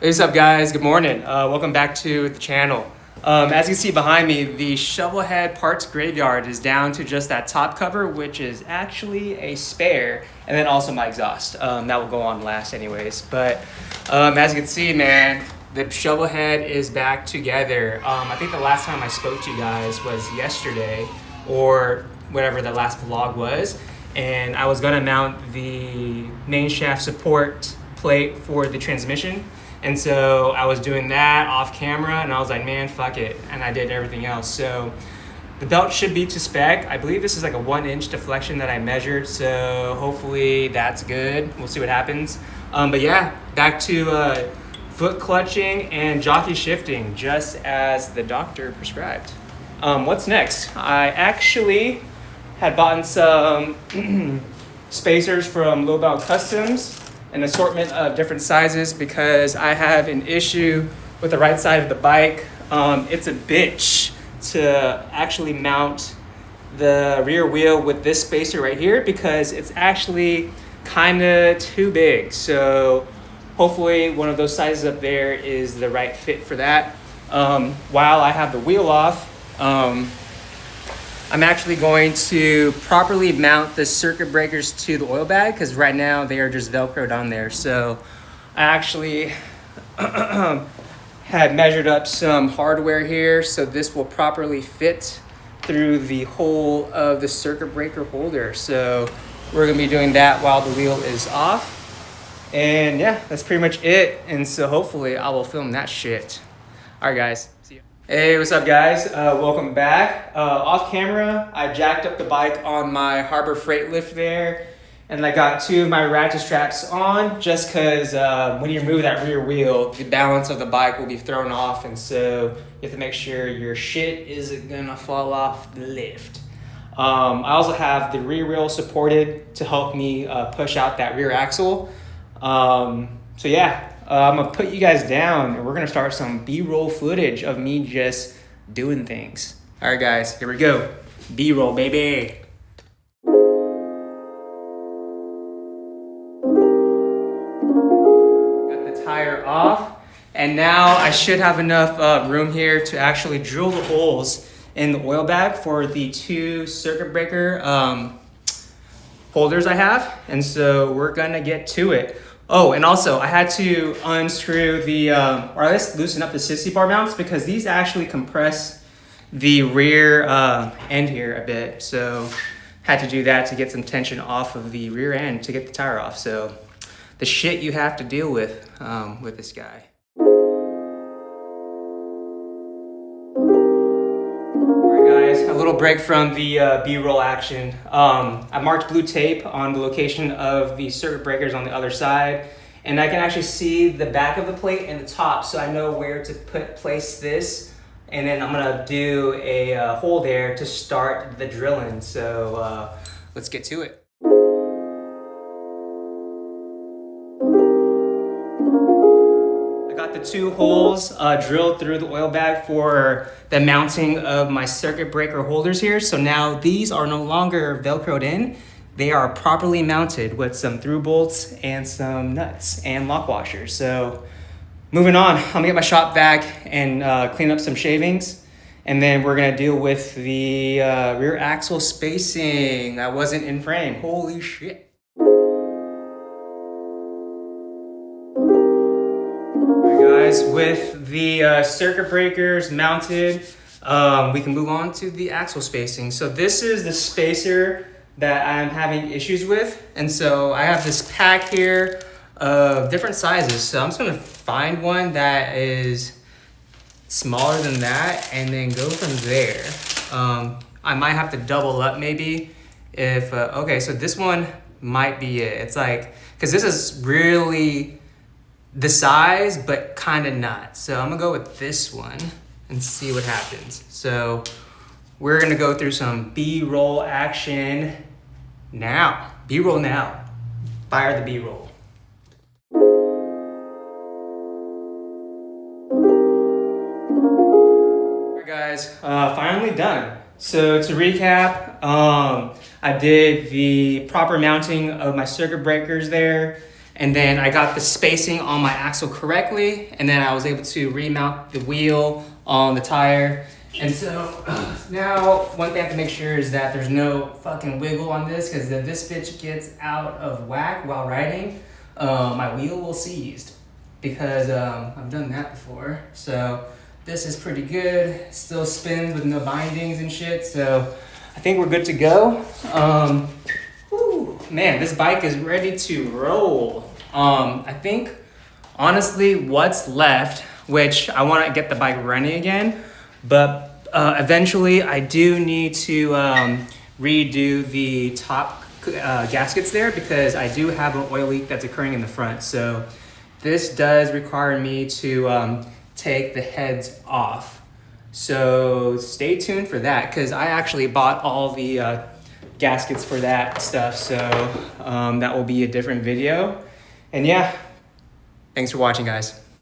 Hey, what's up guys? Good morning. Welcome back to the channel. As you can see behind me, the shovel head parts graveyard is down to just that top cover, which is actually a spare, and then also my exhaust. That will go on last anyways. But as you can see, man, the shovel head is back together. I think the last time I spoke to you guys was yesterday, or whatever the last vlog was, and I was gonna mount the main shaft support plate for the transmission. And so I was doing that off camera and I was like, man, fuck it. And I did everything else. So the belt should be to spec. I believe this is like a 1-inch deflection that I measured. So hopefully that's good. We'll see what happens. But yeah, back to foot clutching and jockey shifting, just as the doctor prescribed. What's next? I actually had bought some spacers from Low Bow Customs, an assortment of different sizes, because I have an issue with the right side of the bike. It's a bitch to actually mount the rear wheel with this spacer right here because it's actually kind of too big. So hopefully one of those sizes up there is the right fit for that. While I have the wheel off, I'm actually going to properly mount the circuit breakers to the oil bag because right now they are just Velcroed on there. So I actually had measured up some hardware here so this will properly fit through the hole of the circuit breaker holder. So we're gonna be doing that while the wheel is off. And yeah, that's pretty much it. And so hopefully I will film that shit. All right, guys. See you. Hey, what's up guys? Welcome back. Off camera, I jacked up the bike on my Harbor Freight lift there, and I got 2 of my ratchet straps on just because when you remove that rear wheel, the balance of the bike will be thrown off, and so you have to make sure your shit isn't gonna fall off the lift. I also have the rear wheel supported to help me push out that rear axle. So yeah. I'm gonna put you guys down and we're gonna start some B-roll footage of me just doing things. All right guys, here we go. B-roll, baby. Got the tire off, and now I should have enough room here to actually drill the holes in the oil bag for the 2 circuit breaker holders I have. And so we're gonna get to it. Oh, and also I had to unscrew the, or at least loosen up the sissy bar mounts because these actually compress the rear end here a bit. So had to do that to get some tension off of the rear end to get the tire off. So the shit you have to deal with this guy. A little break from the B-roll action. I marked blue tape on the location of the circuit breakers on the other side, and I can actually see the back of the plate and the top, so I know where to place this, and then I'm gonna do a hole there to start the drilling. So let's get to it. The 2 holes drilled through the oil bag for the mounting of my circuit breaker holders here. So now these are no longer Velcroed in. They are properly mounted with some through bolts and some nuts and lock washers. So moving on, I'm gonna get my shop vac and clean up some shavings. And then we're gonna deal with the rear axle spacing. That wasn't in frame, holy shit. Guys, with the circuit breakers mounted, we can move on to the axle spacing. So this is the spacer that I'm having issues with, and so I have this pack here of different sizes. So I'm just gonna find one that is smaller than that and then go from there. I might have to double up maybe if okay, so this one might be it. It's like, because this is really the size, but kind of not. So I'm gonna go with this one and see what happens. So we're gonna go through some B-roll action now. B-roll now. Fire the B-roll. All right guys, finally done. So to recap, I did the proper mounting of my circuit breakers there, And then I got the spacing on my axle correctly, and then I was able to remount the wheel on the tire. And so now one thing I have to make sure is that there's no fucking wiggle on this, because if this bitch gets out of whack while riding, my wheel will seize, because I've done that before. So this is pretty good. Still spins with no bindings and shit. So I think we're good to go. Whew, man, this bike is ready to roll. I think honestly what's left, which I want to get the bike running again, but eventually I do need to redo the top gaskets there, because I do have an oil leak that's occurring in the front. So this does require me to take the heads off. So stay tuned for that, because I actually bought all the gaskets for that stuff. So that will be a different video. And yeah, thanks for watching, guys.